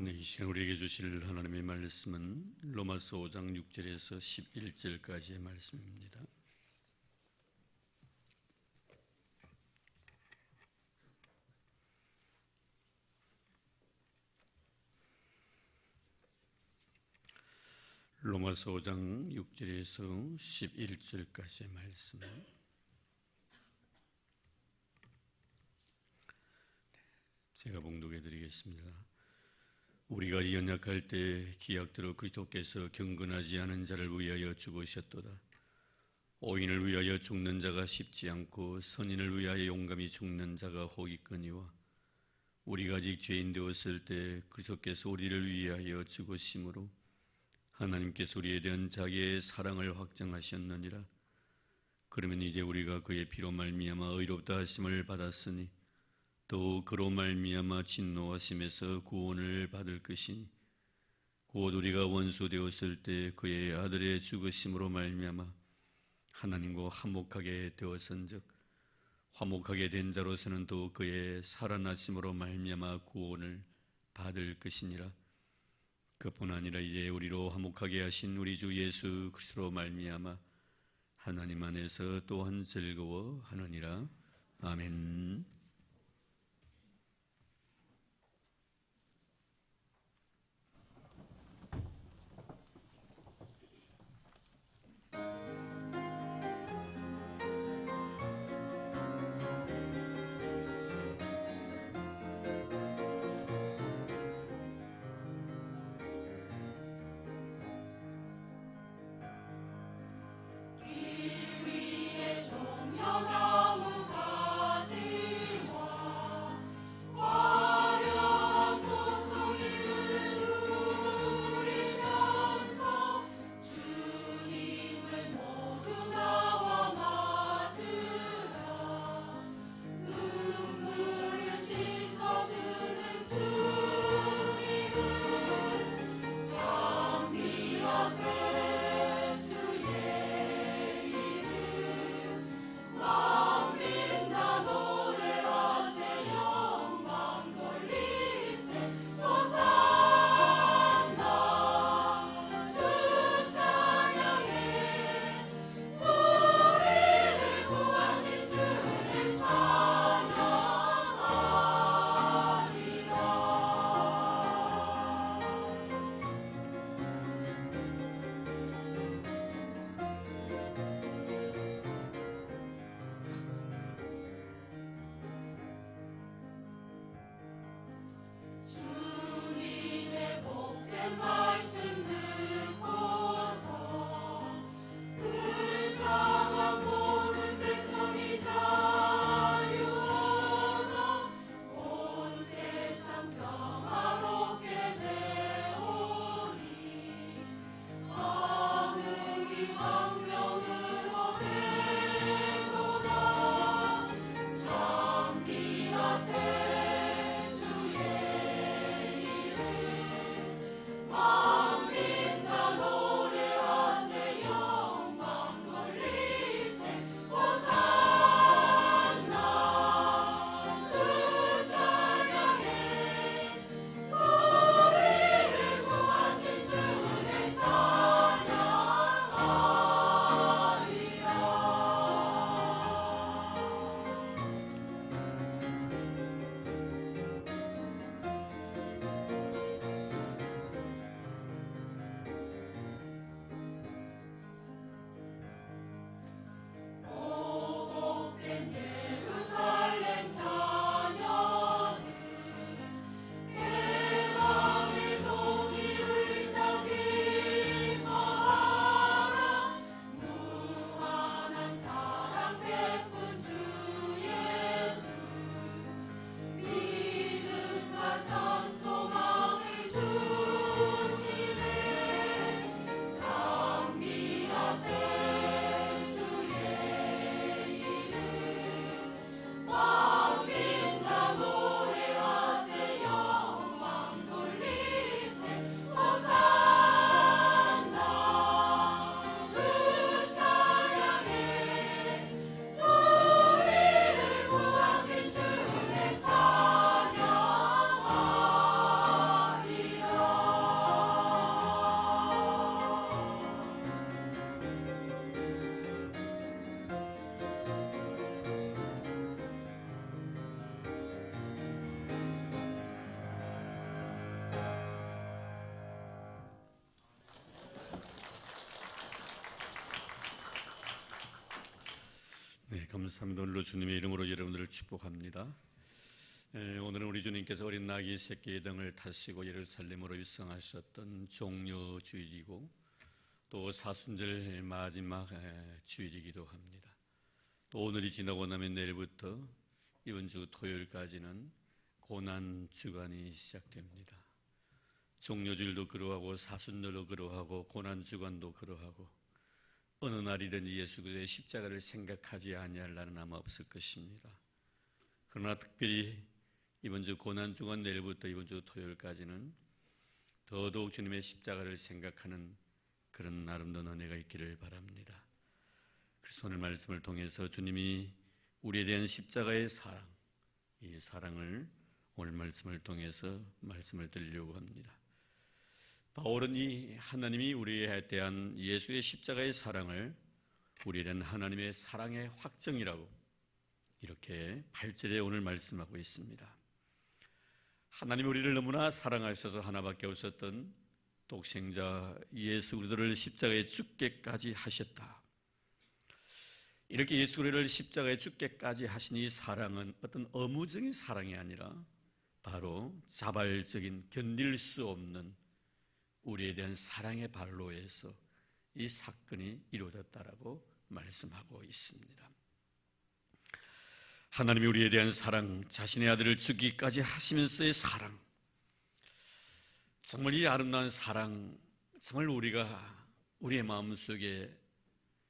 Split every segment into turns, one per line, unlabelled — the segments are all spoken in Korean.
이 시간 우리에게 주실 하나님의 말씀은 로마서 5장 6절에서 11절까지의 말씀입니다. 로마서 5장 6절에서 11절까지의 말씀. 제가 봉독해 드리겠습니다. 우리가 연약할 때 기약대로 그리스도께서 경건하지 않은 자를 위하여 죽으셨도다. 오인을 위하여 죽는 자가 쉽지 않고 선인을 위하여 용감히 죽는 자가 혹있거니와 우리가 아직 죄인 되었을 때 그리스도께서 우리를 위하여 죽으심으로 하나님께서 우리에 대한 자기의 사랑을 확정하셨느니라. 그러면 이제 우리가 그의 피로 말미암아 의롭다 하심을 받았으니 또 그로 말미암아 진노하심에서 구원을 받을 것이니 곧 우리가 원수 되었을 때 그의 아들의 죽으심으로 말미암아 하나님과 화목하게 되었은즉 화목하게 된 자로서는 또 그의 살아나심으로 말미암아 구원을 받을 것이니라. 그뿐 아니라 이제 우리로 화목하게 하신 우리 주 예수 그리스도로 말미암아 하나님 안에서 또한 즐거워하느니라. 아멘.
길 위에 종려나무 가지
감사합니다. 오늘도 주님의 이름으로 여러분들을 축복합니다. 오늘은 우리 주님께서 어린 나귀 새끼의 등을 타시고 예루살렘으로 입성하셨던 종려 주일이고 또 사순절 마지막 주일이기도 합니다. 또 오늘이 지나고 나면 내일부터 이번 주 토요일까지는 고난 주간이 시작됩니다. 종려 주일도 그러하고 사순절도 그러하고 고난 주간도 그러하고 어느 날이든지 예수 그리스도의 십자가를 생각하지 아니할 날은 아마 없을 것입니다. 그러나 특별히 이번 주 고난주간 내일부터 이번 주 토요일까지는 더더욱 주님의 십자가를 생각하는 그런 아름다운 은혜가 있기를 바랍니다. 그래서 오늘 말씀을 통해서 주님이 우리에 대한 십자가의 사랑, 이 사랑을 오늘 말씀을 통해서 말씀을 드리려고 합니다. 바울은 이 하나님이 우리에 대한 예수의 십자가의 사랑을 우리에 대한 하나님의 사랑의 확정이라고 이렇게 8절에 오늘 말씀하고 있습니다. 하나님 우리를 너무나 사랑하셔서 하나밖에 없었던 독생자 예수 그리스도를 십자가에 죽게까지 하셨다. 이렇게 예수 그리스도를 십자가에 죽게까지 하신 이 사랑은 어떤 의무적인 사랑이 아니라 바로 자발적인 견딜 수 없는 우리에 대한 사랑의 발로에서 이 사건이 이루어졌다라고 말씀하고 있습니다. 하나님이 우리에 대한 사랑, 자신의 아들을 주기까지 하시면서의 사랑, 정말 이 아름다운 사랑, 정말 우리가 우리의 마음속에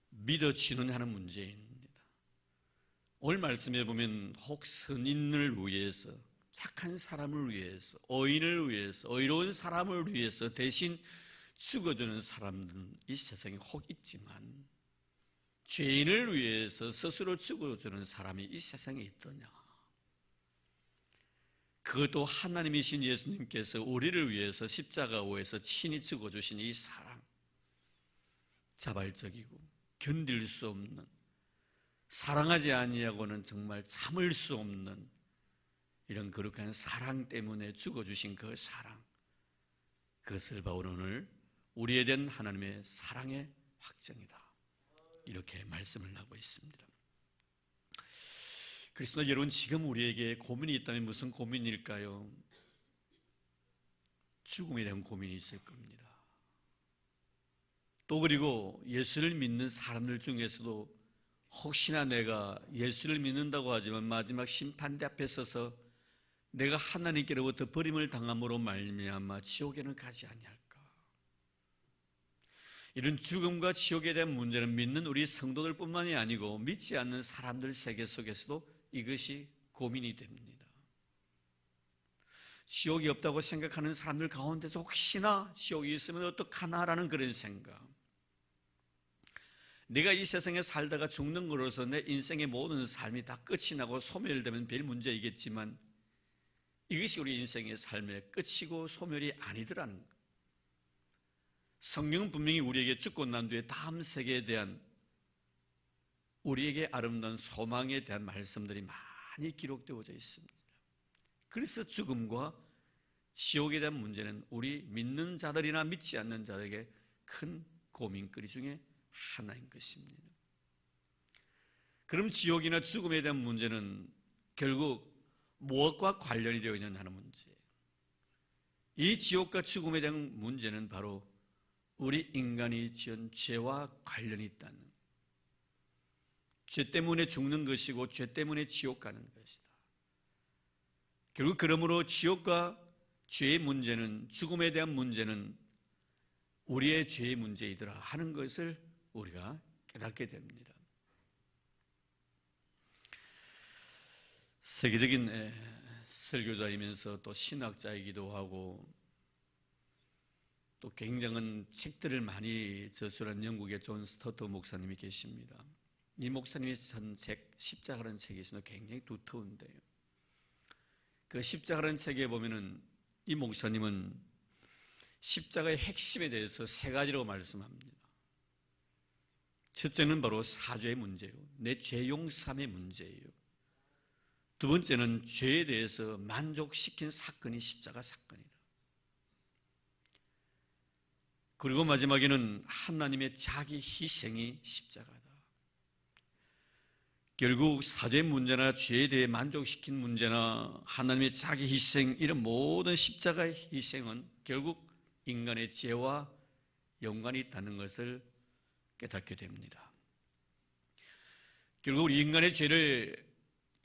믿어지는 하는 문제입니다. 오늘 말씀해 보면 혹 선인을 위해서, 착한 사람을 위해서, 의인을 위해서, 의로운 사람을 위해서 대신 죽어주는 사람들은 이 세상에 혹 있지만 죄인을 위해서 스스로 죽어주는 사람이 이 세상에 있더냐? 그것도 하나님이신 예수님께서 우리를 위해서 십자가에서 친히 죽어주신 이 사랑, 자발적이고 견딜 수 없는, 사랑하지 아니하고는 정말 참을 수 없는 이런 거룩한 사랑 때문에 죽어주신 그 사랑, 그것을 바울은 오늘 우리에 대한 하나님의 사랑의 확정이다, 이렇게 말씀을 하고 있습니다. 그렇습니다. 여러분, 지금 우리에게 고민이 있다면 무슨 고민일까요? 죽음에 대한 고민이 있을 겁니다. 또 그리고 예수를 믿는 사람들 중에서도 혹시나 내가 예수를 믿는다고 하지만 마지막 심판대 앞에 서서 내가 하나님께로부터 버림을 당함으로 말미암아 지옥에는 가지 아니할까? 이런 죽음과 지옥에 대한 문제는 믿는 우리 성도들뿐만이 아니고 믿지 않는 사람들 세계 속에서도 이것이 고민이 됩니다. 지옥이 없다고 생각하는 사람들 가운데서 혹시나 지옥이 있으면 어떡하나라는 그런 생각, 내가 이 세상에 살다가 죽는 것으로서 내 인생의 모든 삶이 다 끝이 나고 소멸되면 별 문제이겠지만 이것이 우리 인생의 삶의 끝이고 소멸이 아니더라는 것. 성경은 분명히 우리에게 죽고 난 뒤에 다음 세계에 대한 우리에게 아름다운 소망에 대한 말씀들이 많이 기록되어져 있습니다. 그래서 죽음과 지옥에 대한 문제는 우리 믿는 자들이나 믿지 않는 자들에게 큰 고민거리 중에 하나인 것입니다. 그럼 지옥이나 죽음에 대한 문제는 결국 무엇과 관련이 되어 있는 하는 문제예요. 이 지옥과 죽음에 대한 문제는 바로 우리 인간이 지은 죄와 관련이 있다는, 죄 때문에 죽는 것이고 죄 때문에 지옥 가는 것이다. 결국 그러므로 지옥과 죄의 문제는, 죽음에 대한 문제는 우리의 죄의 문제이더라 하는 것을 우리가 깨닫게 됩니다. 세계적인 설교자이면서 또 신학자이기도 하고 또 굉장한 책들을 많이 저술한 영국의 존 스토터 목사님이 계십니다. 이 목사님의 전 책, 십자가라는 책이 있습니다. 굉장히 두터운데요. 그 십자가라는 책에 보면은 이 목사님은 십자가의 핵심에 대해서 세 가지로 말씀합니다. 첫째는 바로 사죄의 문제예요. 내 죄 용서함의 문제예요. 두 번째는 죄에 대해서 만족시킨 사건이 십자가 사건이다. 그리고 마지막에는 하나님의 자기 희생이 십자가다. 결국 사죄 문제나 죄에 대해 만족시킨 문제나 하나님의 자기 희생, 이런 모든 십자가의 희생은 결국 인간의 죄와 연관이 있다는 것을 깨닫게 됩니다. 결국 우리 인간의 죄를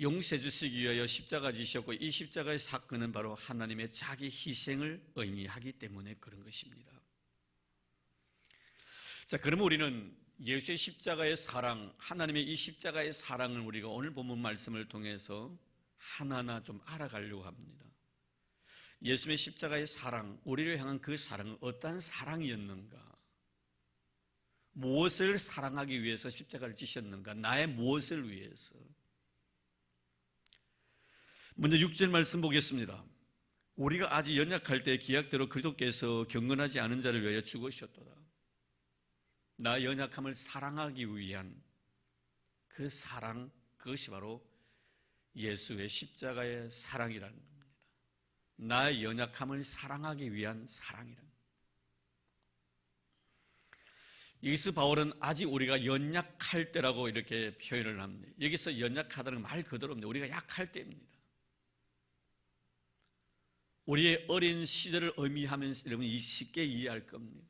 용서해 주시기 위하여 십자가 지셨고, 이 십자가의 사건은 바로 하나님의 자기 희생을 의미하기 때문에 그런 것입니다. 자, 그러면 우리는 예수의 십자가의 사랑, 하나님의 이 십자가의 사랑을 우리가 오늘 본문 말씀을 통해서 하나하나 좀 알아가려고 합니다. 예수의 십자가의 사랑, 우리를 향한 그 사랑은 어떠한 사랑이었는가? 무엇을 사랑하기 위해서 십자가를 지셨는가? 나의 무엇을 위해서? 먼저 6절 말씀 보겠습니다. 우리가 아직 연약할 때 기약대로 그리스도께서 경건하지 않은 자를 위하여 죽으셨도다. 나 연약함을 사랑하기 위한 그 사랑, 그것이 바로 예수의 십자가의 사랑이라는 겁니다. 나의 연약함을 사랑하기 위한 사랑이라는 겁니다. 여기서 바울은 아직 우리가 연약할 때라고 이렇게 표현을 합니다. 여기서 연약하다는 말 그대로입니다. 우리가 약할 때입니다. 우리의 어린 시절을 의미하면서 여러분 쉽게 이해할 겁니다.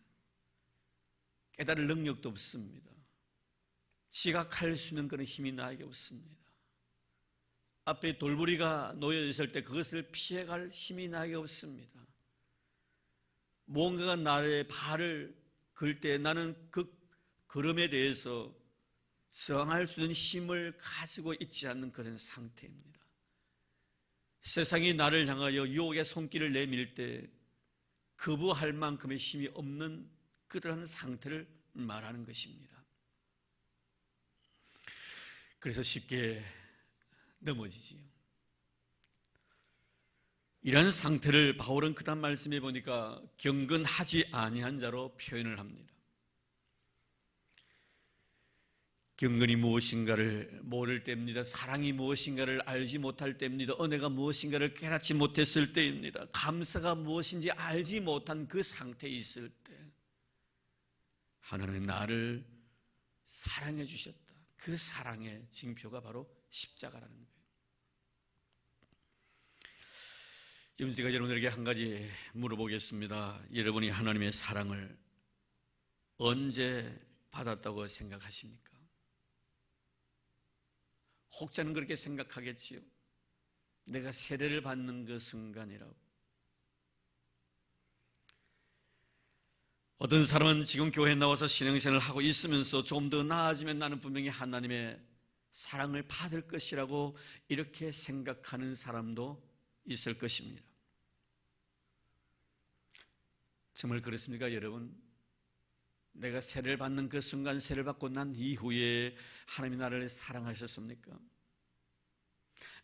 깨달을 능력도 없습니다. 지각할 수 있는 그런 힘이 나에게 없습니다. 앞에 돌부리가 놓여 있을 때 그것을 피해갈 힘이 나에게 없습니다. 무언가가 나의 발을 걸 때 나는 그 걸음에 대해서 저항할 수 있는 힘을 가지고 있지 않는 그런 상태입니다. 세상이 나를 향하여 유혹의 손길을 내밀 때 거부할 만큼의 힘이 없는 그러한 상태를 말하는 것입니다. 그래서 쉽게 넘어지지요. 이런 상태를 바울은 그 다음 말씀해 보니까 경건하지 아니한 자로 표현을 합니다. 경건이 무엇인가를 모를 때입니다. 사랑이 무엇인가를 알지 못할 때입니다. 은혜가 무엇인가를 깨닫지 못했을 때입니다. 감사가 무엇인지 알지 못한 그 상태에 있을 때 하나님은 나를 사랑해 주셨다. 그 사랑의 징표가 바로 십자가라는 거예요. 여러분, 제가 여러분들에게 한 가지 물어보겠습니다. 여러분이 하나님의 사랑을 언제 받았다고 생각하십니까? 혹자는 그렇게 생각하겠지요. 내가 세례를 받는 그 순간이라고. 어떤 사람은 지금 교회에 나와서 신앙생활을 하고 있으면서 좀 더 나아지면 나는 분명히 하나님의 사랑을 받을 것이라고 이렇게 생각하는 사람도 있을 것입니다. 정말 그렇습니까, 여러분? 내가 세례를 받는 그 순간, 세례를 받고 난 이후에 하나님이 나를 사랑하셨습니까?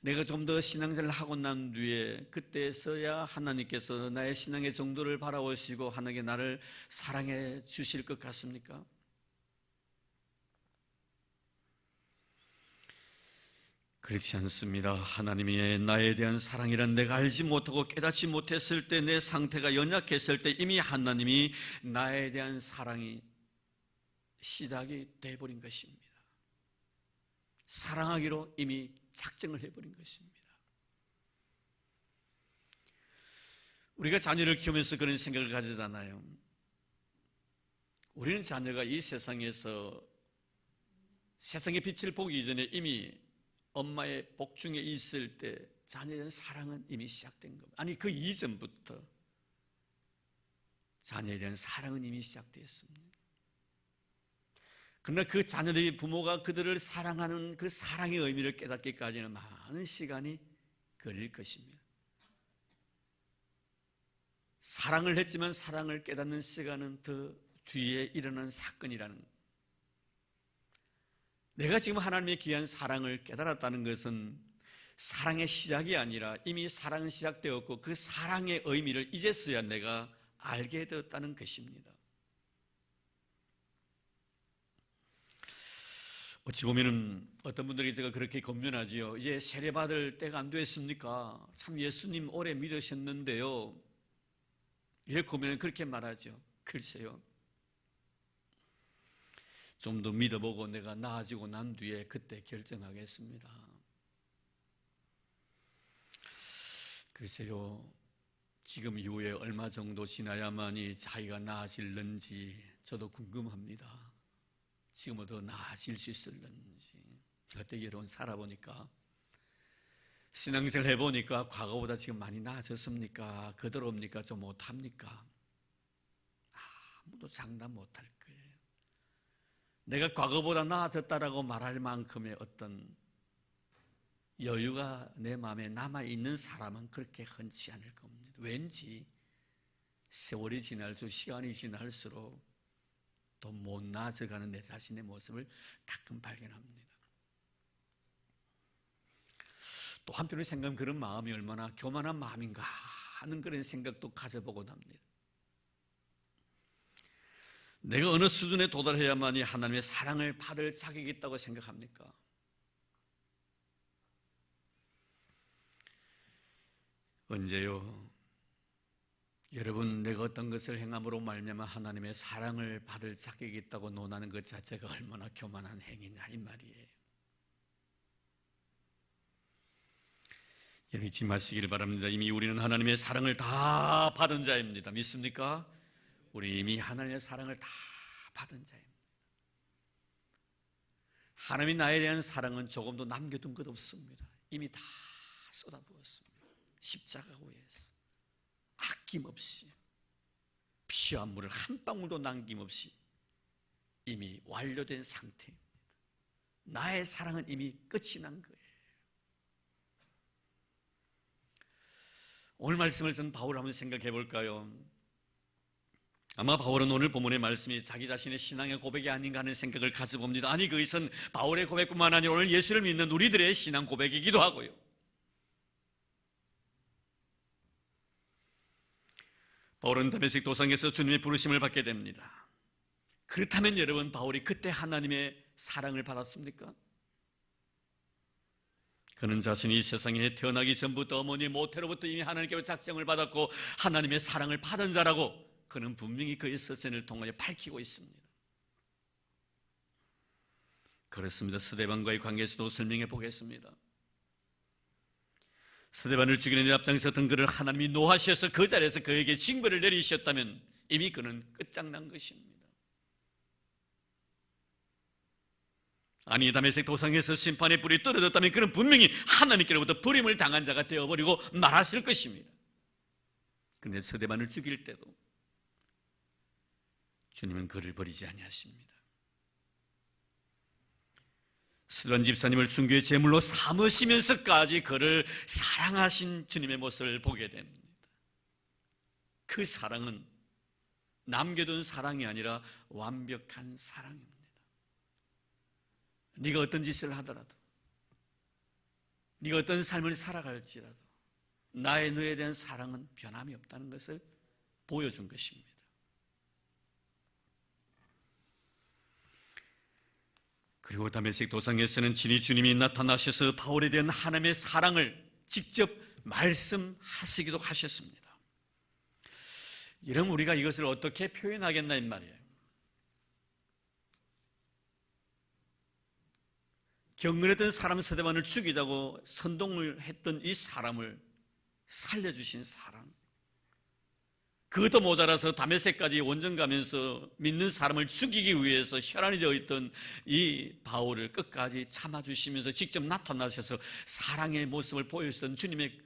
내가 좀 더 신앙생활을 하고 난 뒤에 그때서야 하나님께서 나의 신앙의 정도를 바라보시고 하나님께 나를 사랑해 주실 것 같습니까? 그렇지 않습니다. 하나님의 나에 대한 사랑이란 내가 알지 못하고 깨닫지 못했을 때, 내 상태가 연약했을 때 이미 하나님이 나에 대한 사랑이 시작이 되어버린 것입니다. 사랑하기로 이미 작정을 해버린 것입니다. 우리가 자녀를 키우면서 그런 생각을 가지잖아요. 우리는 자녀가 이 세상에서 세상의 빛을 보기 이전에 이미 엄마의 복중에 있을 때 자녀에 대한 사랑은 이미 시작된 겁니다. 아니, 그 이전부터 자녀에 대한 사랑은 이미 시작되었습니다. 그러나 그 자녀들이 부모가 그들을 사랑하는 그 사랑의 의미를 깨닫기까지는 많은 시간이 걸릴 것입니다. 사랑을 했지만 사랑을 깨닫는 시간은 더 뒤에 일어난 사건이라는 것. 내가 지금 하나님의 귀한 사랑을 깨달았다는 것은 사랑의 시작이 아니라 이미 사랑은 시작되었고 그 사랑의 의미를 이제서야 내가 알게 되었다는 것입니다. 어찌 보면은 어떤 분들이 제가 그렇게 권면하지요. 이제 세례받을 때가 안 됐습니까? 참 예수님 오래 믿으셨는데요. 이렇게 보면 그렇게 말하죠. 글쎄요. 좀 더 믿어보고 내가 나아지고 난 뒤에 그때 결정하겠습니다. 글쎄요, 지금 이후에 얼마 정도 지나야만이 자기가 나아질는지 저도 궁금합니다. 지금보다 더 나아질 수 있을는지. 어떻게 여러분 살아보니까, 신앙생활 해보니까 과거보다 지금 많이 나아졌습니까? 그대로입니까? 좀 못합니까? 아무도 장담 못할 거예요. 내가 과거보다 나아졌다라고 말할 만큼의 어떤 여유가 내 마음에 남아있는 사람은 그렇게 흔치 않을 겁니다. 왠지 세월이 지날수록, 시간이 지날수록 더 못 나아져가는 내 자신의 모습을 가끔 발견합니다. 또 한편으로 생각하면 그런 마음이 얼마나 교만한 마음인가 하는 그런 생각도 가져보곤 합니다. 내가 어느 수준에 도달해야만이 하나님의 사랑을 받을 자격이 있다고 생각합니까? 언제요? 여러분, 내가 어떤 것을 행함으로 말미암아 하나님의 사랑을 받을 자격이 있다고 논하는 것 자체가 얼마나 교만한 행위냐 이 말이에요. 여러분 잊지 마시기를 바랍니다. 이미 우리는 하나님의 사랑을 다 받은 자입니다. 믿습니까? 우리 이미 하나님의 사랑을 다 받은 자입니다. 하나님이 나에 대한 사랑은 조금도 남겨둔 것 없습니다. 이미 다 쏟아부었습니다. 십자가고에서 아낌없이 피와 물을 한 방울도 남김없이 이미 완료된 상태입니다. 나의 사랑은 이미 끝이 난 거예요. 오늘 말씀을 쓴 바울을 한번 생각해 볼까요? 아마 바울은 오늘 본문의 말씀이 자기 자신의 신앙의 고백이 아닌가 하는 생각을 가져봅니다. 아니, 그것은 바울의 고백뿐만 아니라 오늘 예수를 믿는 우리들의 신앙 고백이기도 하고요. 바울은 다메섹 도상에서 주님의 부르심을 받게 됩니다. 그렇다면 여러분, 바울이 그때 하나님의 사랑을 받았습니까? 그는 자신이 세상에 태어나기 전부터 어머니 모태로부터 이미 하나님께 작정을 받았고 하나님의 사랑을 받은 자라고 그는 분명히 그의 서신을 통하여 밝히고 있습니다. 그렇습니다. 스데반과의 관계에서도 설명해 보겠습니다. 스데반을 죽이는 데 앞장섰던 그를 하나님이 노하셔서 그 자리에서 그에게 징벌을 내리셨다면 이미 그는 끝장난 것입니다. 아니, 다메섹 도상에서 심판의 불이 떨어졌다면 그는 분명히 하나님께로부터 버림을 당한 자가 되어버리고 말았을 것입니다. 그런데 스데반을 죽일 때도 주님은 그를 버리지 아니하십니다. 스데반 집사님을 순교의 제물로 삼으시면서까지 그를 사랑하신 주님의 모습을 보게 됩니다. 그 사랑은 남겨둔 사랑이 아니라 완벽한 사랑입니다. 네가 어떤 짓을 하더라도, 네가 어떤 삶을 살아갈지라도 나의 너에 대한 사랑은 변함이 없다는 것을 보여준 것입니다. 그리고 다메섹 도상에서는 친히 주님이 나타나셔서 바울에 대한 하나님의 사랑을 직접 말씀하시기도 하셨습니다. 이런 우리가 이것을 어떻게 표현하겠나 이 말이에요. 경건했던 사람 스데반을 죽이자고 선동을 했던 이 사람을 살려주신 사랑, 그것도 모자라서 다메섹까지 원정 가면서 믿는 사람을 죽이기 위해서 혈안이 되어 있던 이 바울을 끝까지 참아주시면서 직접 나타나셔서 사랑의 모습을 보여주던 주님의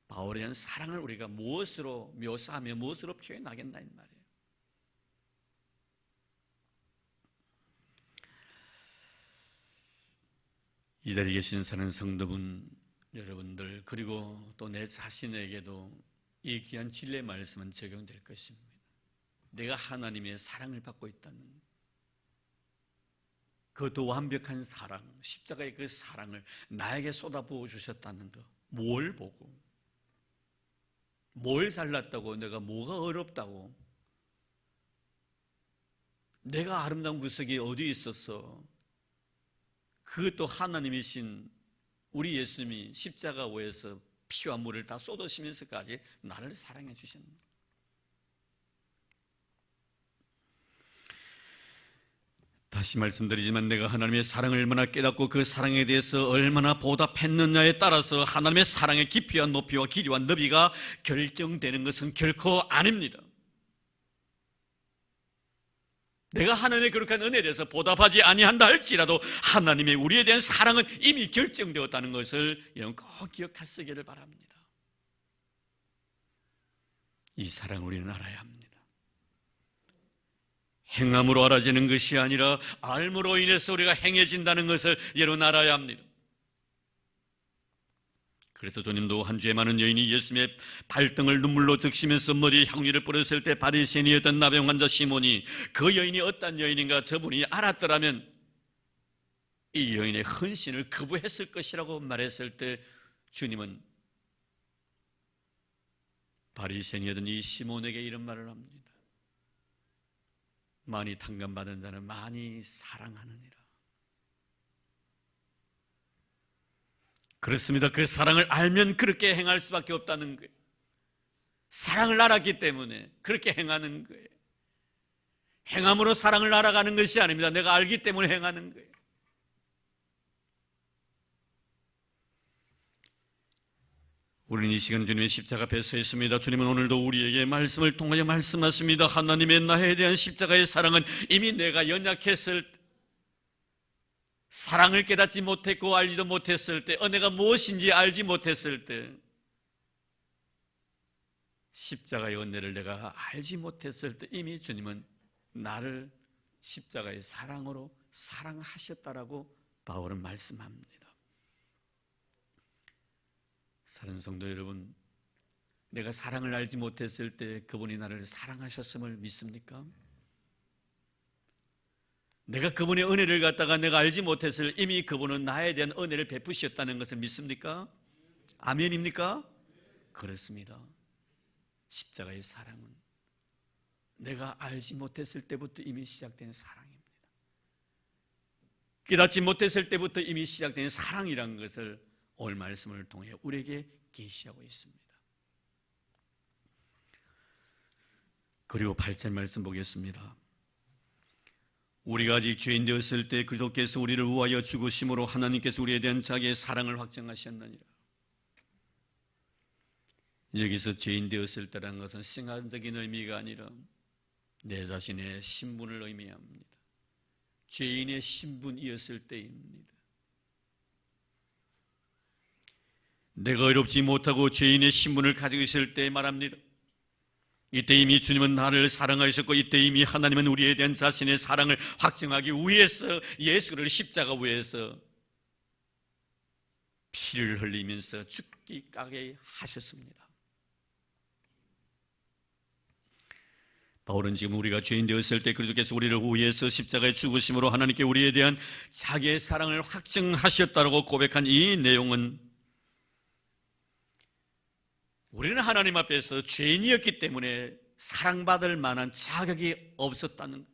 바울에 대한 사랑을 우리가 무엇으로 묘사하며 무엇으로 표현하겠나 이 말이에요. 이 자리에 계신 사는 성도분 여러분들, 그리고 또 내 자신에게도 이 귀한 진리의 말씀은 적용될 것입니다. 내가 하나님의 사랑을 받고 있다는, 그것도 완벽한 사랑, 십자가의 그 사랑을 나에게 쏟아부어 주셨다는 것, 뭘 보고, 뭘 잘났다고, 내가 뭐가 어렵다고, 내가 아름다운 구석이 어디 있었어. 그것도 하나님이신 우리 예수님이 십자가 위에서 피와 물을 다 쏟으시면서까지 나를 사랑해 주셨습니다. 다시 말씀드리지만 내가 하나님의 사랑을 얼마나 깨닫고 그 사랑에 대해서 얼마나 보답했느냐에 따라서 하나님의 사랑의 깊이와 높이와 길이와 너비가 결정되는 것은 결코 아닙니다. 내가 하나님의 거룩한 은혜에 대해서 보답하지 아니한다 할지라도 하나님의 우리에 대한 사랑은 이미 결정되었다는 것을 여러분 꼭 기억하시기를 바랍니다. 이 사랑을 우리는 알아야 합니다. 행함으로 알아지는 것이 아니라 알므로 인해서 우리가 행해진다는 것을 여러분 알아야 합니다. 그래서 주님도 한 주에 많은 여인이 예수님의 발등을 눈물로 적시면서 머리에 향유를 뿌렸을 때 바리새인이었던 나병 환자 시몬이 그 여인이 어떤 여인인가 저분이 알았더라면 이 여인의 헌신을 거부했을 것이라고 말했을 때 주님은 바리새인이었던 이 시몬에게 이런 말을 합니다. 많이 탕감받은 자는 많이 사랑하느니라. 그렇습니다. 그 사랑을 알면 그렇게 행할 수밖에 없다는 거예요. 사랑을 알았기 때문에 그렇게 행하는 거예요. 행함으로 사랑을 알아가는 것이 아닙니다. 내가 알기 때문에 행하는 거예요. 우리는 이 시간 주님의 십자가 앞에 서 있습니다. 주님은 오늘도 우리에게 말씀을 통하여 말씀하십니다. 하나님의 나에 대한 십자가의 사랑은 이미 내가 연약했을 때, 사랑을 깨닫지 못했고 알지도 못했을 때, 은혜가 무엇인지 알지 못했을 때, 십자가의 은혜를 내가 알지 못했을 때 이미 주님은 나를 십자가의 사랑으로 사랑하셨다라고 바울은 말씀합니다. 사랑하는 성도 여러분, 내가 사랑을 알지 못했을 때 그분이 나를 사랑하셨음을 믿습니까? 내가 그분의 은혜를 갖다가 내가 알지 못했을 때 이미 그분은 나에 대한 은혜를 베푸셨다는 것을 믿습니까? 아멘입니까? 그렇습니다. 십자가의 사랑은 내가 알지 못했을 때부터 이미 시작된 사랑입니다. 깨닫지 못했을 때부터 이미 시작된 사랑이라는 것을 오늘 말씀을 통해 우리에게 계시하고 있습니다. 그리고 8절 말씀 보겠습니다. 우리가 아직 죄인 되었을 때 그리스도께서 우리를 위하여 죽으심으로 하나님께서 우리에 대한 자기의 사랑을 확증하셨느니라. 여기서 죄인 되었을 때라는 것은 생활적인 의미가 아니라 내 자신의 신분을 의미합니다. 죄인의 신분이었을 때입니다. 내가 의롭지 못하고 죄인의 신분을 가지고 있을 때 말합니다. 이때 이미 주님은 나를 사랑하셨고 이때 이미 하나님은 우리에 대한 자신의 사랑을 확증하기 위해서 예수를 십자가 위에서 피를 흘리면서 죽기까지 하셨습니다. 바울은 지금 우리가 죄인 되었을 때 그리스도께서 우리를 위해서 십자가에 죽으심으로 하나님께 우리에 대한 자기의 사랑을 확증하셨다고 고백한 이 내용은 우리는 하나님 앞에서 죄인이었기 때문에 사랑받을 만한 자격이 없었다는 것.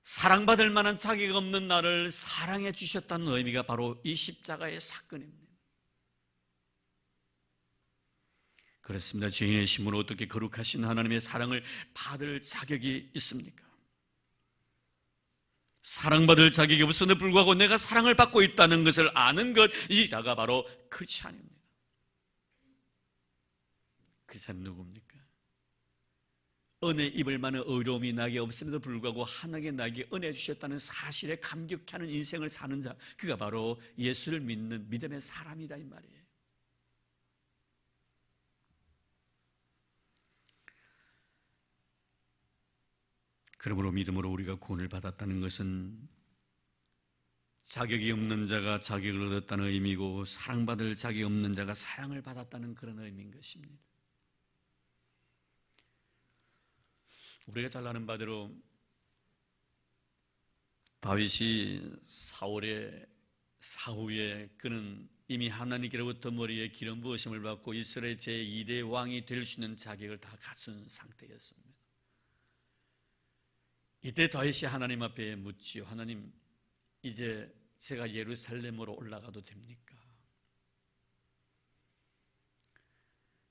사랑받을 만한 자격이 없는 나를 사랑해 주셨다는 의미가 바로 이 십자가의 사건입니다. 그렇습니다. 죄인의 심으로 어떻게 거룩하신 하나님의 사랑을 받을 자격이 있습니까? 사랑받을 자격이 없음에도 불구하고 내가 사랑을 받고 있다는 것을 아는 것, 이 자가 바로 크리스찬입니다. 크리스찬은 누굽니까? 은혜 입을 만한 의로움이 나에게 없음에도 불구하고 하나님께 나에게 은혜 주셨다는 사실에 감격하는 인생을 사는 자, 그가 바로 예수를 믿는 믿음의 사람이다 이 말이에요. 그러므로 믿음으로 우리가 구원을 받았다는 것은 자격이 없는 자가 자격을 얻었다는 의미고 사랑받을 자격이 없는 자가 사랑을 받았다는 그런 의미인 것입니다. 우리가 잘 아는 바대로 다윗이 사울의 사후에 그는 이미 하나님께로부터 머리에 기름 부으심을 받고 이스라엘 제2대 왕이 될 수 있는 자격을 다 갖춘 상태였습니다. 이때 다윗이 하나님 앞에 묻지요. 하나님, 이제 제가 예루살렘으로 올라가도 됩니까?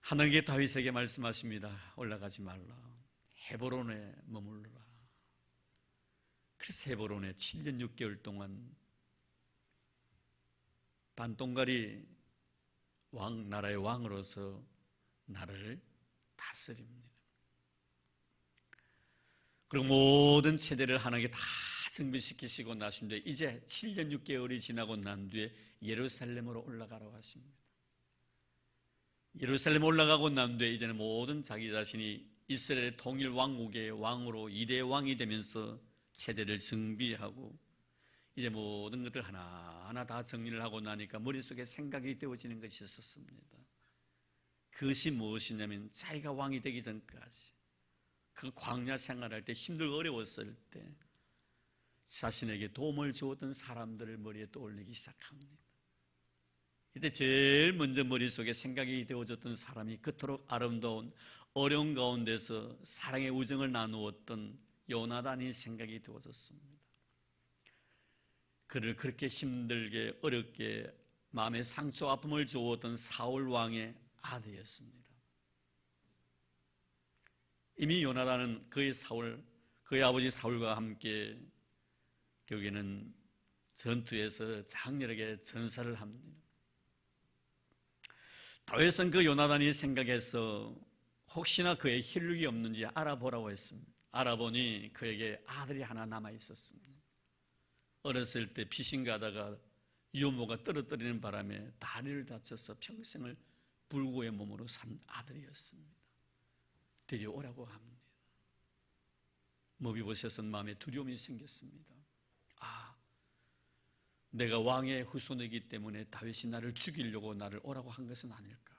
하나님께 다윗에게 말씀하십니다. 올라가지 말라. 헤브론에 머물러라. 그래서 헤브론에 7년 6개월 동안 반동가리 나라의 왕으로서 나라를 다스립니다. 그리고 모든 체제를 하나님께 다 정비시키시고 나신 뒤에 이제 7년 6개월이 지나고 난 뒤에 예루살렘으로 올라가라고 하십니다. 예루살렘 올라가고 난 뒤에 이제는 모든 자기 자신이 이스라엘 통일 왕국의 왕으로 2대 왕이 되면서 체제를 정비하고 이제 모든 것들 하나하나 다 정리를 하고 나니까 머릿속에 생각이 되어지는 것이 있었습니다. 그것이 무엇이냐면 자기가 왕이 되기 전까지 그 광야 생활할 때 힘들고 어려웠을 때 자신에게 도움을 주었던 사람들을 머리에 떠올리기 시작합니다. 이때 제일 먼저 머릿속에 생각이 되어졌던 사람이 그토록 아름다운 어려운 가운데서 사랑의 우정을 나누었던 요나단이 생각이 되어졌습니다. 그를 그렇게 힘들게 어렵게 마음의 상처 아픔을 주었던 사울 왕의 아들이었습니다. 이미 요나단은 그의 아버지 사울과 함께 결국에는 전투에서 장렬하게 전사를 합니다. 다윗은 그 요나단이 생각해서 혹시나 그의 혈육이 없는지 알아보라고 했습니다. 알아보니 그에게 아들이 하나 남아 있었습니다. 어렸을 때 피신 가다가 유모가 떨어뜨리는 바람에 다리를 다쳐서 평생을 불구의 몸으로 산 아들이었습니다. 데려오라고 합니다. 머비보셋은 마음에 두려움이 생겼습니다. 내가 왕의 후손이기 때문에 다윗이 나를 죽이려고 나를 오라고 한 것은 아닐까.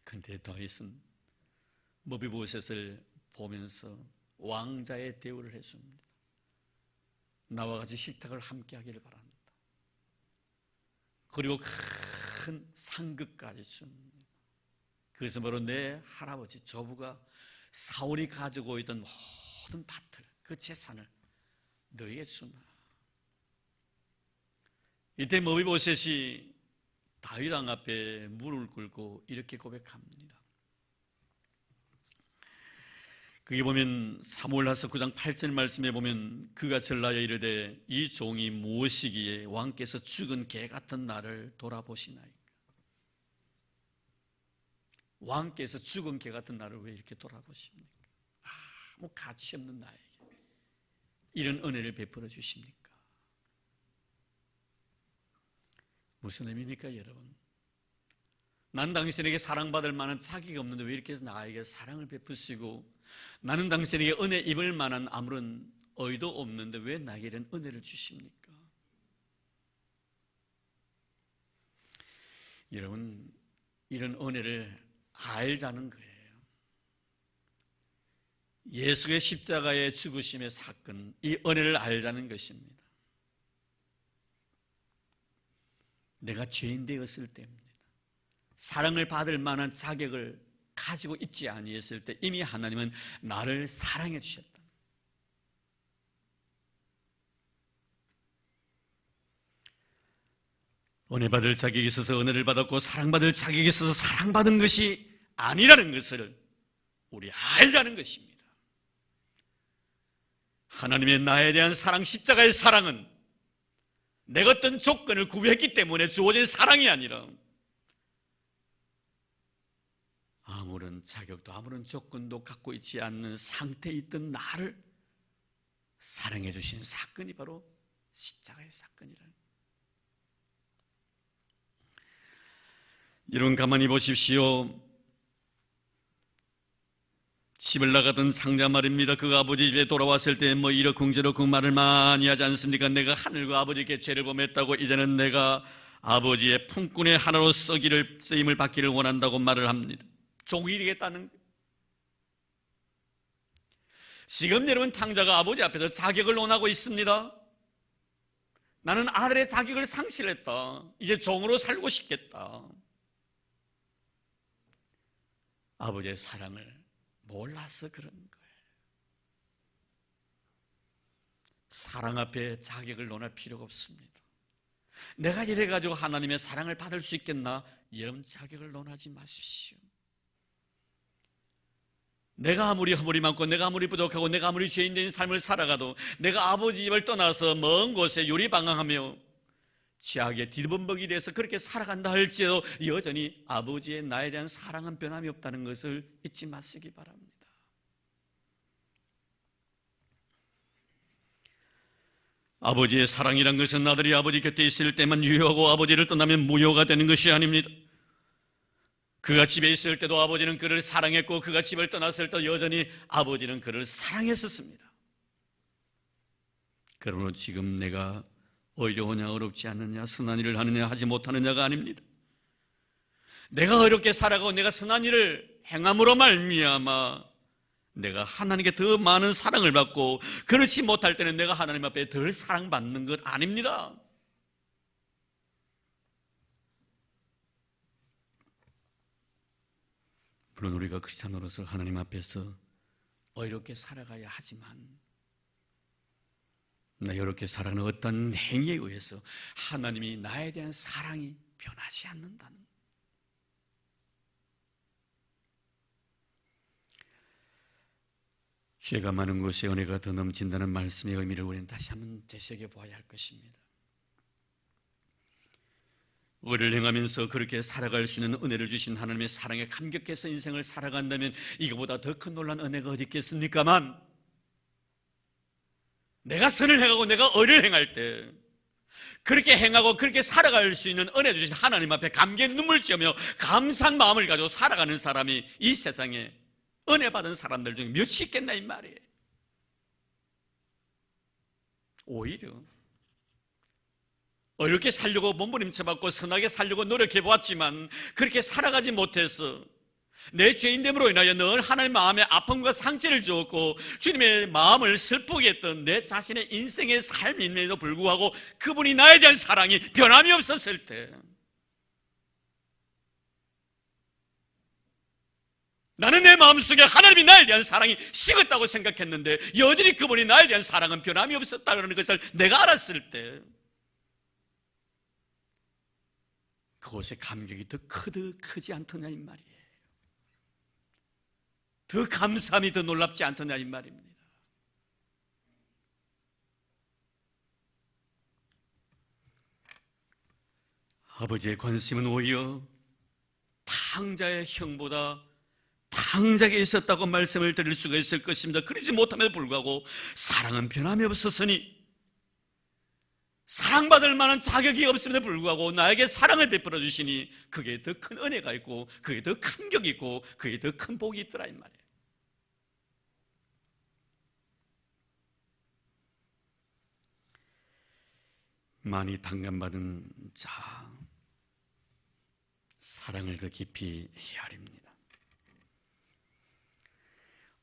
그런데 다윗은 머비보셋을 보면서 왕자의 대우를 해줍니다. 나와 같이 식탁을 함께 하기를 바랍니다. 그리고 큰 상급까지 줍니다. 그것은 바로 내 할아버지 조부가 사울이 가지고 있던 모든 밭을, 그 재산을 너에게 주나. 이때 머비보셋이 다윗 왕 앞에 무릎을 꿇고 이렇게 고백합니다. 거기 보면 사무엘하서 9장 8절 말씀에 보면 그가 전라여 이르되 이 종이 무엇이기에 왕께서 죽은 개 같은 나를 돌아보시나이까. 왕께서 죽은 개 같은 나를 왜 이렇게 돌아보십니까? 아무 가치 없는 나에게 이런 은혜를 베풀어 주십니까? 무슨 의미입니까, 여러분? 난 당신에게 사랑받을 만한 자격이 없는데 왜 이렇게 해서 나에게 사랑을 베푸시고 나는 당신에게 은혜 입을 만한 아무런 의도 없는데 왜 나에게 이런 은혜를 주십니까? 여러분, 이런 은혜를 알자는 거예요. 예수의 십자가의 죽으심의 사건, 이 은혜를 알자는 것입니다. 내가 죄인 되었을 때입니다. 사랑을 받을 만한 자격을 가지고 있지 아니했을 때 이미 하나님은 나를 사랑해 주셨다. 은혜 받을 자격이 있어서 은혜를 받았고 사랑받을 자격이 있어서 사랑받은 것이 아니라는 것을 우리 알자는 것입니다. 하나님의 나에 대한 사랑, 십자가의 사랑은 내가 어떤 조건을 구했기 때문에 주어진 사랑이 아니라 아무런 자격도 아무런 조건도 갖고 있지 않는 상태에 있던 나를 사랑해 주신 사건이 바로 십자가의 사건이라는. 여러분 가만히 보십시오. 집을 나가던 상자 말입니다. 그 아버지 집에 돌아왔을 때 뭐 이러쿵저러 그 말을 많이 하지 않습니까? 내가 하늘과 아버지께 죄를 범했다고 이제는 내가 아버지의 품꾼의 하나로 쓰임을 받기를 원한다고 말을 합니다. 종이 되겠다는. 지금 여러분 탕자가 아버지 앞에서 자격을 논하고 있습니다. 나는 아들의 자격을 상실했다. 이제 종으로 살고 싶겠다. 아버지의 사랑을 몰라서 그런 거예요. 사랑 앞에 자격을 논할 필요가 없습니다. 내가 이래가지고 하나님의 사랑을 받을 수 있겠나? 여러분 자격을 논하지 마십시오. 내가 아무리 허물이 많고 내가 아무리 부족하고 내가 아무리 죄인된 삶을 살아가도 내가 아버지 집을 떠나서 먼 곳에 요리방황하며 죄악에 뒤범벅이 돼서 그렇게 살아간다 할지라도 여전히 아버지의 나에 대한 사랑은 변함이 없다는 것을 잊지 마시기 바랍니다. 아버지의 사랑이란 것은 아들이 아버지 곁에 있을 때만 유효하고 아버지를 떠나면 무효가 되는 것이 아닙니다. 그가 집에 있을 때도 아버지는 그를 사랑했고 그가 집을 떠났을 때 여전히 아버지는 그를 사랑했었습니다. 그러므로 지금 내가 어려우냐 어렵지 않느냐 선한 일을 하느냐 하지 못하느냐가 아닙니다. 내가 어렵게 살아가고 내가 선한 일을 행함으로 말미암아 내가 하나님께 더 많은 사랑을 받고 그렇지 못할 때는 내가 하나님 앞에 덜 사랑받는 것 아닙니다. 물론 우리가 크리스찬으로서 하나님 앞에서 어렵게 살아가야 하지만 나 이렇게 살아가는 어떤 행위에 의해서 하나님이 나에 대한 사랑이 변하지 않는다는 것. 죄가 많은 곳에 은혜가 더 넘친다는 말씀의 의미를 우리는 다시 한번 되새겨보아야 할 것입니다. 의를 행하면서 그렇게 살아갈 수 있는 은혜를 주신 하나님의 사랑에 감격해서 인생을 살아간다면 이거보다 더 큰 놀란 은혜가 어디 있겠습니까만 내가 선을 행하고 내가 의를 행할 때 그렇게 행하고 그렇게 살아갈 수 있는 은혜 주신 하나님 앞에 감개의 눈물 지으며 감사한 마음을 가지고 살아가는 사람이 이 세상에 은혜 받은 사람들 중에 몇이 있겠나 이 말이에요. 오히려 어렵게 살려고 몸부림쳐봤고 선하게 살려고 노력해보았지만 그렇게 살아가지 못해서 내 죄인됨으로 인하여 늘 하나님 마음에 아픔과 상처를 주었고 주님의 마음을 슬프게 했던 내 자신의 인생의 삶임에도 불구하고 그분이 나에 대한 사랑이 변함이 없었을 때 나는 내 마음속에 하나님이 나에 대한 사랑이 식었다고 생각했는데 여전히 그분이 나에 대한 사랑은 변함이 없었다는 것을 내가 알았을 때 그곳의 감격이 더 크지 않더냐 이 말이에요. 더 감사함이 더 놀랍지 않더냐 이 말입니다. 아버지의 관심은 오히려 탕자의 형보다 탕자에게 있었다고 말씀을 드릴 수가 있을 것입니다. 그러지 못함에도 불구하고 사랑은 변함이 없었으니 사랑받을 만한 자격이 없음에도 불구하고 나에게 사랑을 베풀어 주시니 그게 더 큰 은혜가 있고 그게 더 감격이 있고 그게 더 큰 복이 있더라 이 말이에요. 많이 당감받은 자 사랑을 더 깊이 헤아립니다.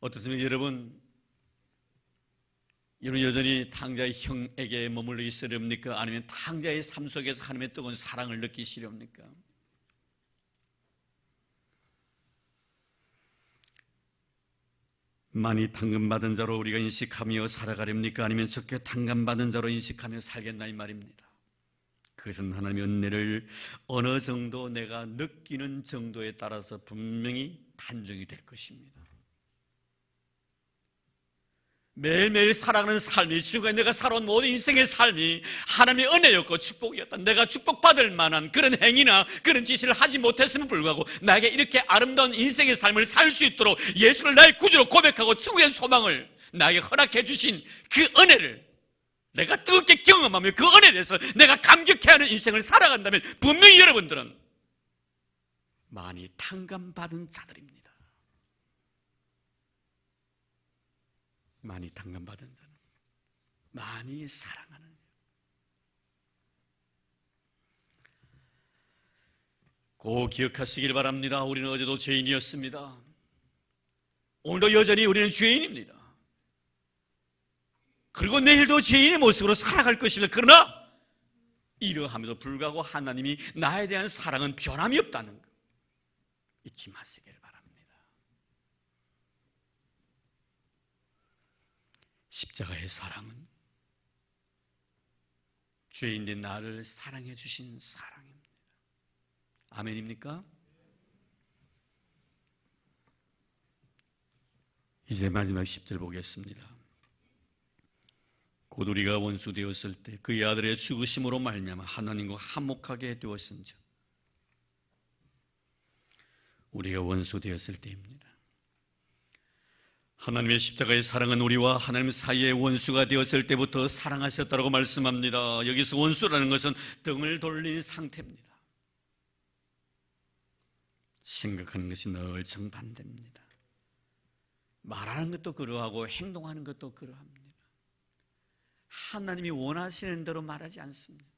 어떻습니까 여러분? 여러분 여전히 탕자의 형에게 머물러 있으렵니까? 아니면 탕자의 삶 속에서 하나님의 뜨거운 사랑을 느끼시렵니까? 많이 탕감받은 자로 우리가 인식하며 살아가렵니까? 아니면 적게 탕감받은 자로 인식하며 살겠나 이 말입니다. 그것은 하나님의 은혜를 어느 정도 내가 느끼는 정도에 따라서 분명히 판정이 될 것입니다. 매일매일 살아가는 삶이 지금까지 내가 살아온 모든 인생의 삶이 하나님의 은혜였고 축복이었다. 내가 축복받을 만한 그런 행위나 그런 지시를 하지 못했음에 불구하고 나에게 이렇게 아름다운 인생의 삶을 살 수 있도록 예수를 나의 구주로 고백하고 천국의 소망을 나에게 허락해 주신 그 은혜를 내가 뜨겁게 경험하며 그 은혜에 대해서 내가 감격해야 하는 인생을 살아간다면 분명히 여러분들은 많이 탕감받은 자들입니다. 많이 탕감받은 자는 많이 사랑하는 꼭 기억하시길 바랍니다. 우리는 어제도 죄인이었습니다. 오늘도 여전히 우리는 죄인입니다. 그리고 내일도 죄인의 모습으로 살아갈 것입니다. 그러나 이러함에도 불구하고 하나님이 나에 대한 사랑은 변함이 없다는 것 잊지 마시길 바랍니다. 십자가의 사랑은 죄인된 나를 사랑해 주신 사랑입니다. 아멘입니까? 이제 마지막 10절 보겠습니다. 곧 우리가 원수 되었을 때 그의 아들의 죽으심으로 말미암아 하나님과 화목하게 되었은즉. 우리가 원수 되었을 때입니다. 하나님의 십자가의 사랑은 우리와 하나님 사이의 원수가 되었을 때부터 사랑하셨다고 말씀합니다. 여기서 원수라는 것은 등을 돌린 상태입니다. 생각하는 것이 늘 정반대입니다. 말하는 것도 그러하고 행동하는 것도 그러합니다. 하나님이 원하시는 대로 말하지 않습니다.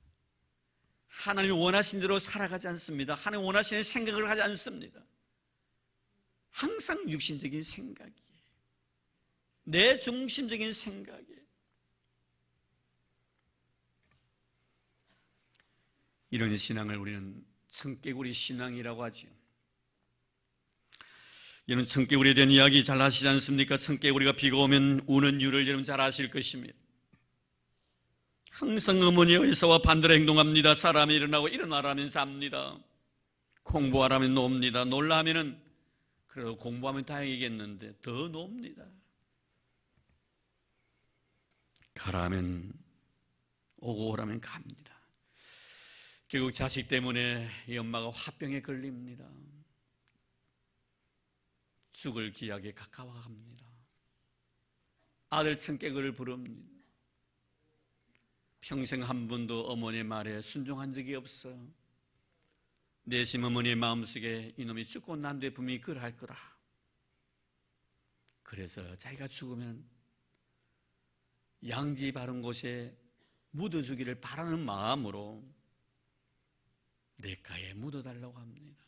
하나님이 원하시는 대로 살아가지 않습니다. 하나님이 원하시는 생각을 하지 않습니다. 항상 육신적인 생각이에요. 내 중심적인 생각이에요. 이런 신앙을 우리는 청개구리 신앙이라고 하죠. 여러분, 청개구리에 대한 이야기 잘 아시지 않습니까? 청개구리가 비가 오면 우는 이유를 여러분 잘 아실 것입니다. 항상 어머니의 의사와 반대로 행동합니다. 사람이 일어나라면 잡니다. 공부하라면 놉니다. 놀라 하면은 그래도 공부하면 다행이겠는데 더 놉니다. 가라 하면 오고 오라면 갑니다. 결국 자식 때문에 이 엄마가 화병에 걸립니다. 죽을 기약에 가까워갑니다. 아들 청개구리를 부릅니다. 평생 한 번도 어머니의 말에 순종한 적이 없어. 내심 어머니의 마음속에 이놈이 죽고 난 뒤에 분명히 그럴 거다. 그래서 자기가 죽으면 양지 바른 곳에 묻어주기를 바라는 마음으로 냇가에 묻어달라고 합니다.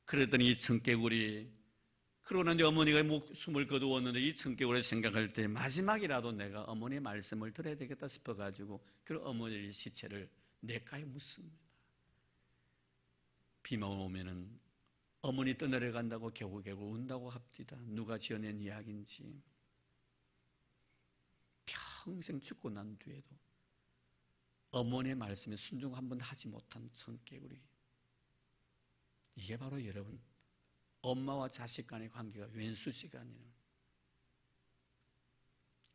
그랬더니 이 청개구리, 그러고 난 뒤에 어머니가 목숨을 거두었는데 이 청개구리 생각할 때 마지막이라도 내가 어머니의 말씀을 들어야 되겠다 싶어가지고 그 어머니의 시체를 냇가에 묻습니다. 비만 오면은 어머니 떠내려간다고 겨우 운다고 합디다. 누가 지어낸 이야기인지. 평생 죽고 난 뒤에도 어머니의 말씀에 순종 한 번 하지 못한 청개구리. 이게 바로 여러분 엄마와 자식 간의 관계가 왼수지가 아니에요.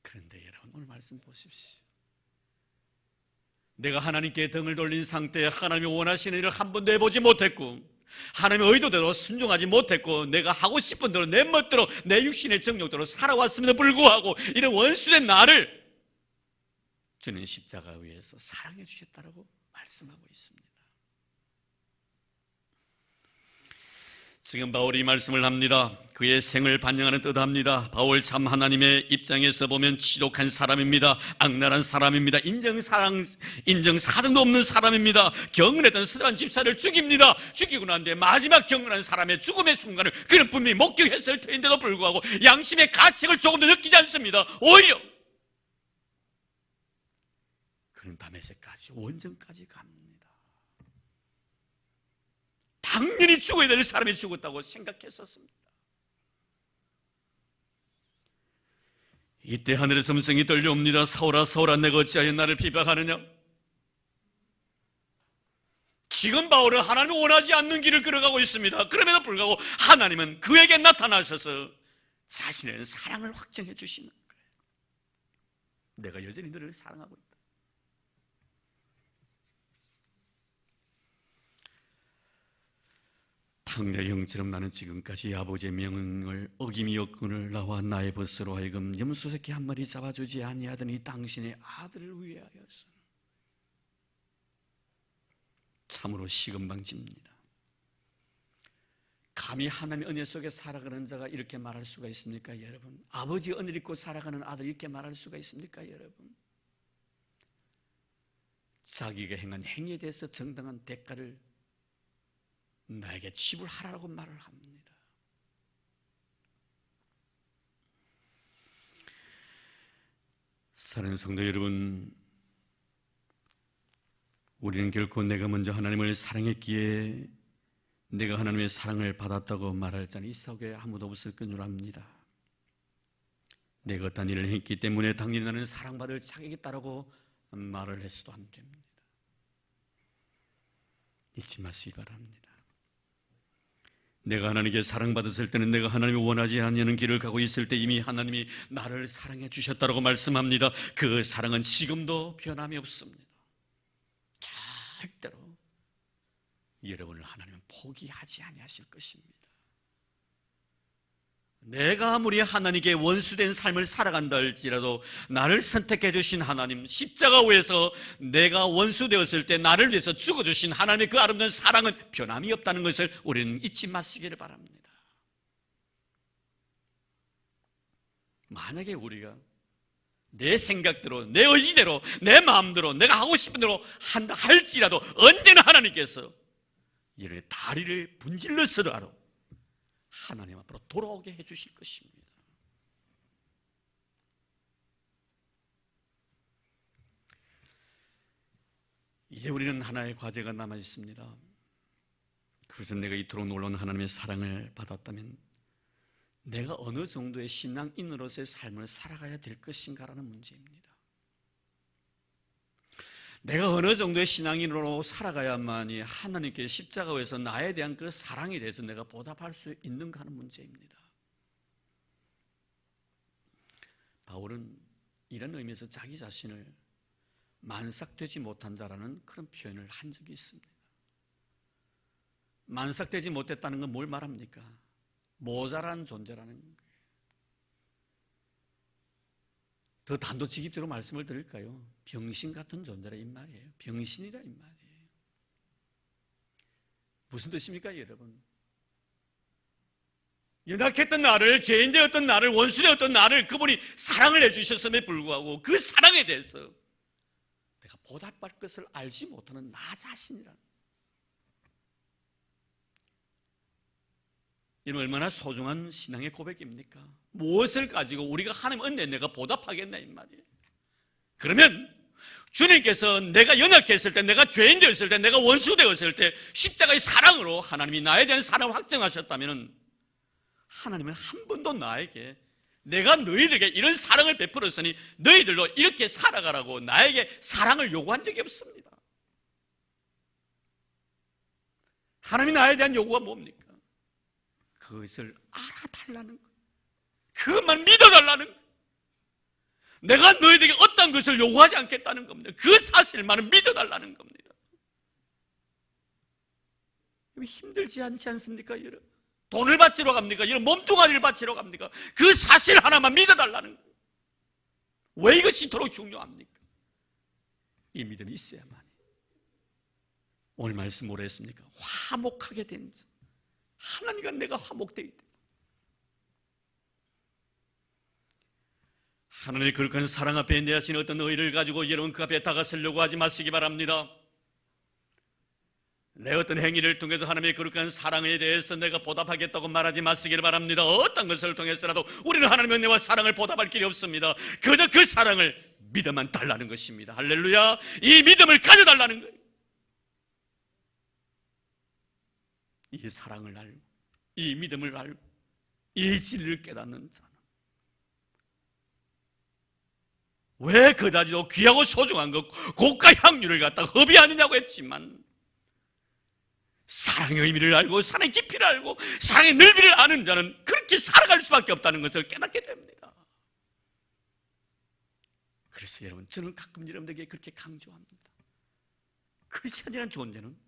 그런데 여러분 오늘 말씀 보십시오. 내가 하나님께 등을 돌린 상태에 하나님이 원하시는 일을 한 번도 해보지 못했고 하나님의 의도대로 순종하지 못했고 내가 하고 싶은 대로 내 멋대로 내 육신의 정욕대로 살아왔음에도 불구하고 이런 원수된 나를 주님 십자가 위에서 사랑해 주셨다고 말씀하고 있습니다. 지금 바울이 말씀을 합니다. 그의 생을 반영하는 뜻합니다. 바울 참 하나님의 입장에서 보면 지독한 사람입니다. 악랄한 사람입니다. 인정사정도 없는 사람입니다. 경건했던 스데반 집사를 죽입니다. 죽이고 난 뒤에 마지막 경건한 사람의 죽음의 순간을 그는 분명히 목격했을 터인데도 불구하고 양심의 가책을 조금도 느끼지 않습니다. 오히려 그는 밤의 새까지 원정까지 갑니다. 당연히 죽어야 될 사람이 죽었다고 생각했었습니다. 이때 하늘에서 음성이 들려옵니다. 사울아 사울아 내가 어찌하여 나를 비방하느냐. 지금 바울은 하나님이 원하지 않는 길을 걸어가고 있습니다. 그럼에도 불구하고 하나님은 그에게 나타나셔서 자신의 사랑을 확정해 주시는 거예요. 내가 여전히 너를 사랑하고 있다. 당대 영처럼 나는 지금까지 아버지의 명을 어김이었거늘 나와 나의 벗으로 하여금 염소새끼 한 마리 잡아주지 아니하더니 당신의 아들을 위하여서. 참으로 시금방집니다. 감히 하나님의 은혜 속에 살아가는 자가 이렇게 말할 수가 있습니까, 여러분? 아버지 은혜를 입고 살아가는 아들 이렇게 말할 수가 있습니까, 여러분? 자기가 행한 행위에 대해서 정당한 대가를 나에게 지불하라고 말을 합니다. 사랑하는 성도 여러분, 우리는 결코 내가 먼저 하나님을 사랑했기에 내가 하나님의 사랑을 받았다고 말할 자는 이 세상에 아무도 없을 줄 압니다. 내가 어떤 일을 했기 때문에 당연히 나는 사랑받을 자격이 있다고 말을 해서도 안 됩니다. 잊지 마시기 바랍니다. 내가 하나님께 사랑받았을 때는 내가 하나님이 원하지 않는 길을 가고 있을 때 이미 하나님이 나를 사랑해 주셨다고 말씀합니다. 그 사랑은 지금도 변함이 없습니다. 절대로 여러분을 하나님은 포기하지 아니하실 것입니다. 내가 아무리 하나님께 원수된 삶을 살아간다 할지라도 나를 선택해 주신 하나님, 십자가 위에서 내가 원수되었을 때 나를 위해서 죽어주신 하나님의 그 아름다운 사랑은 변함이 없다는 것을 우리는 잊지 마시기를 바랍니다. 만약에 우리가 내 생각대로, 내 의지대로, 내 마음대로, 내가 하고 싶은 대로 한다 할지라도 언제나 하나님께서 이런 다리를 분질러서라도 하나님 앞으로 돌아오게 해주실 것입니다. 이제 우리는 하나의 과제가 남아 있습니다. 그것은 내가 이토록 놀라운 하나님의 사랑을 받았다면 내가 어느 정도의 신앙인으로서의 삶을 살아가야 될 것인가라는 문제입니다. 내가 어느 정도의 신앙인으로 살아가야만이 하나님께 십자가에서 나에 대한 그 사랑에 대해서 내가 보답할 수 있는가 하는 문제입니다. 바울은 이런 의미에서 자기 자신을 만삭되지 못한 자라는 그런 표현을 한 적이 있습니다. 만삭되지 못했다는 건 뭘 말합니까? 모자란 존재라는 거예요. 더 단도직입적으로 말씀을 드릴까요? 병신 같은 존재라 이 말이에요. 병신이라 이 말이에요. 무슨 뜻입니까, 여러분? 연약했던 나를, 죄인되었던 나를, 원수되었던 나를 그분이 사랑을 해주셨음에 불구하고 그 사랑에 대해서 내가 보답할 것을 알지 못하는 나 자신이라는, 이는 얼마나 소중한 신앙의 고백입니까? 무엇을 가지고 우리가 하나님 은혜에 내가 보답하겠나 이 말이에요. 그러면 주님께서 내가 연약했을 때, 내가 죄인 되었을 때, 내가 원수 되었을 때 십자가의 사랑으로 하나님이 나에 대한 사랑을 확정하셨다면 하나님은 한 번도 나에게 내가 너희들에게 이런 사랑을 베풀었으니 너희들도 이렇게 살아가라고 나에게 사랑을 요구한 적이 없습니다. 하나님이 나에 대한 요구가 뭡니까? 그것을 알아달라는 것, 그것만 믿어달라는 것, 내가 너희들에게 어떤 것을 요구하지 않겠다는 겁니다. 그 사실만은 믿어달라는 겁니다. 힘들지 않지 않습니까, 여러분? 돈을 바치러 갑니까? 여러분 몸뚱아리를 바치러 갑니까? 그 사실 하나만 믿어달라는 거예요. 왜 이것이 이토록 중요합니까? 이 믿음이 있어야만. 오늘 말씀 뭐라 했습니까? 화목하게 된 자. 하나님과 내가 화목되기 때문에. 하나님의 거룩한 사랑 앞에 내하신 어떤 의의를 가지고 여러분 그 앞에 다가서려고 하지 마시기 바랍니다. 내 어떤 행위를 통해서 하나님의 거룩한 사랑에 대해서 내가 보답하겠다고 말하지 마시길 바랍니다. 어떤 것을 통해서라도 우리는 하나님의 은혜와 사랑을 보답할 길이 없습니다. 그저 그 사랑을 믿어만 달라는 것입니다. 할렐루야. 이 믿음을 가져달라는 거예요. 이 사랑을 알고 이 믿음을 알고 이 진리를 깨닫는 자는 왜 그다지도 귀하고 소중한 것 고가 향유를 갖다가 허비하느냐고 했지만, 사랑의 의미를 알고 사랑의 깊이를 알고 사랑의 넓이를 아는 자는 그렇게 살아갈 수밖에 없다는 것을 깨닫게 됩니다. 그래서 여러분, 저는 가끔 여러분들에게 그렇게 강조합니다. 크리스찬이라는 존재는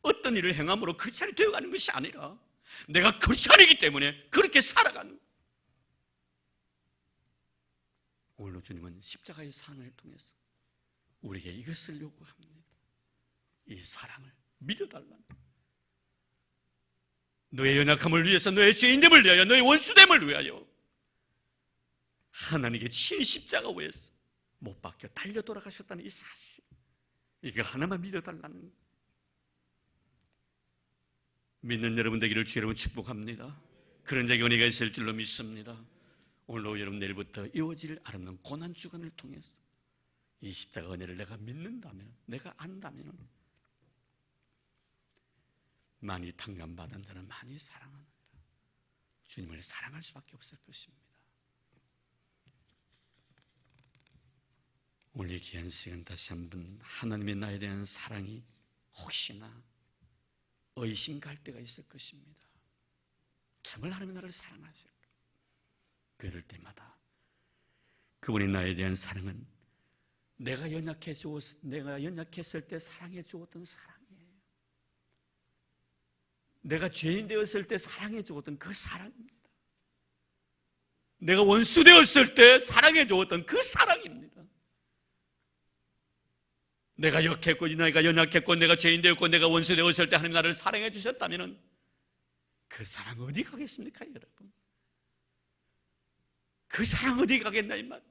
어떤 일을 행함으로 크리스찬이 되어가는 것이 아니라 내가 크리스찬이기 때문에 그렇게 살아가는 거예요. 오늘도 주님은 십자가의 사랑을 통해서 우리에게 이것을 요구합니다. 이 사랑을 믿어달라는 거예요. 너의 연약함을 위해서, 너의 죄인됨을 위하여, 너의 원수됨을 위하여 하나님께 친히 십자가 위에서 못 박혀 달려 돌아가셨다는 이 사실, 이거 하나만 믿어달라는 거예요. 믿는 여러분 되기를 주 여러분 축복합니다. 그런 자에게 은혜가 있을 줄로 믿습니다. 오늘로 여러분 내일부터 이어질 아름다운 고난주간을 통해서 이 십자가 은혜를 내가 믿는다면, 내가 안다면 많이 탕감받은 자는 많이 사랑합니다. 주님을 사랑할 수밖에 없을 것입니다. 오늘 이 귀한 시간 다시 한번 하나님의 나에 대한 사랑이 혹시나 의심갈 때가 있을 것입니다. 정말 하나님의 나를 사랑하실까? 그럴 때마다 그분이 나에 대한 사랑은 내가 연약했을 때 사랑해 주었던 사랑이에요. 내가 죄인 되었을 때 사랑해 주었던 그 사랑입니다. 내가 원수 되었을 때 사랑해 주었던 그 사랑입니다. 내가 역했고 내가 연약했고 내가 죄인 되었고 내가 원수 되었을 때 하나님 나를 사랑해 주셨다면 그 사랑 어디 가겠습니까, 여러분? 그 사랑 어디 가겠나 이 말.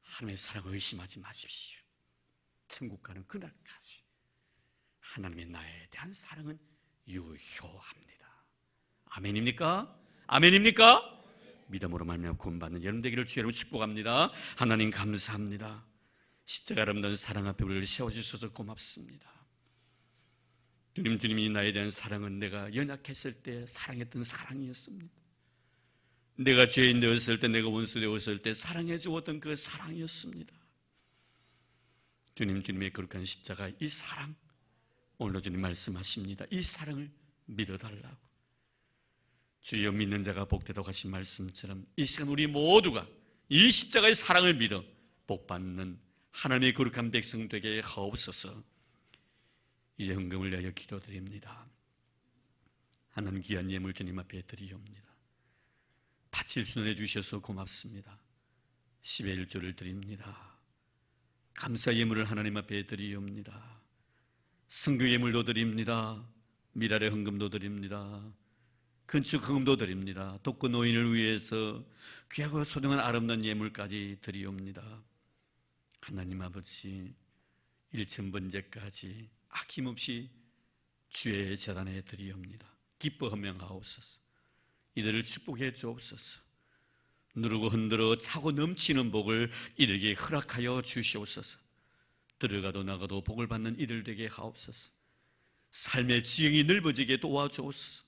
하나님의 사랑을 의심하지 마십시오. 천국 가는 그날까지 하나님의 나에 대한 사랑은 유효합니다. 아멘입니까? 아멘입니까? 믿음으로 말미암아 구원받는 여러분 되기를 주의 이름으로 축복합니다. 하나님 감사합니다. 십자가 아름다운 사랑 앞에 우리를 세워주셔서 고맙습니다. 주님이 나에 대한 사랑은 내가 연약했을 때 사랑했던 사랑이었습니다. 내가 죄인 되었을 때, 내가 원수 되었을 때 사랑해 주었던 그 사랑이었습니다. 주님의 거룩한 십자가, 이 사랑, 오늘도 주님 말씀하십니다. 이 사랑을 믿어달라고. 주여 믿는 자가 복되다고 하신 말씀처럼 이 시간 우리 모두가 이 십자가의 사랑을 믿어 복받는 하나님의 거룩한 백성 되게 하옵소서. 이 헌금을 위하여 기도드립니다. 하나님 귀한 예물 주님 앞에 드리옵니다. 바칠 수 있는 주셔서 고맙습니다. 10의 1조를 드립니다. 감사 예물을 하나님 앞에 드리옵니다. 성교 예물도 드립니다. 미랄의 헌금도 드립니다. 건축 헌금도 드립니다. 독거 노인을 위해서 귀하고 소중한 아름다운 예물까지 드리옵니다. 하나님 아버지, 일천번제까지 아낌없이 주의 재단에 드리옵니다. 기뻐 헌명하옵소서. 이들을 축복해 주옵소서. 누르고 흔들어 차고 넘치는 복을 이들에게 허락하여 주시옵소서. 들어가도 나가도 복을 받는 이들 되게 하옵소서. 삶의 지형이 넓어지게 도와주옵소서.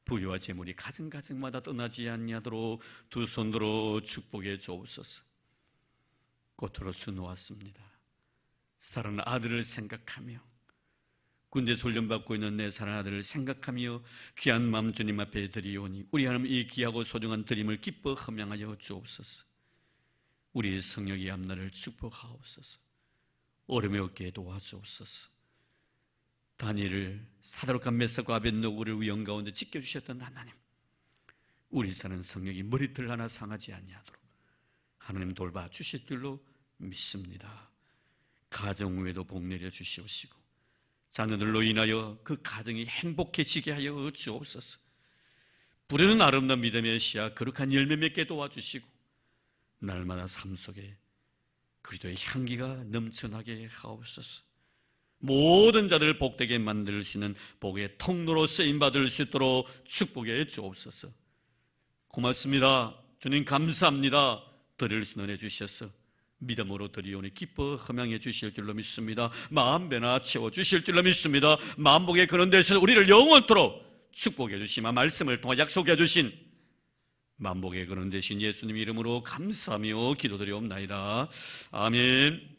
부유와 재물이 가정가정마다 떠나지 아니하도록 두 손으로 축복해 주옵소서. 꽃으로 수놓았습니다. 사랑하는 아들을 생각하며 군대에서 훈련받고 있는 내 사랑하는 아들을 생각하며 귀한 마음 주님 앞에 드리오니 우리 하나님 이 귀하고 소중한 드림을 기뻐 헌명하여 주옵소서. 우리의 성령의 앞날을 축복하옵소서. 얼음에 얻게 도와주옵소서. 다니엘을 사드락과 메삭과 아벳느고를 위험 가운데 지켜주셨던 하나님, 우리 사는 성령이 머리털 하나 상하지 아니하도록 하나님 돌봐주실 줄로 믿습니다. 가정 위에도 복 내려 주시옵시고 자녀들로 인하여 그 가정이 행복해지게 하여 주옵소서. 부르는 아름다운 믿음의 씨앗 거룩한 열매 맺게 도와주시고 날마다 삶 속에 그리스도의 향기가 넘쳐나게 하옵소서. 모든 자들을 복되게 만들 수 있는 복의 통로로 쓰임받을 수 있도록 축복해 주옵소서. 고맙습니다. 주님 감사합니다. 드릴 수 있는 은혜 주셔서 믿음으로 드리오니 기뻐 허명해 주실 줄로 믿습니다. 마음 배나 채워 주실 줄로 믿습니다. 만복의 그런 데서 우리를 영원토록 축복해 주시마 말씀을 통해 약속해 주신 만복의 그런 대신 예수님 이름으로 감사하며 기도드리옵나이다. 아멘.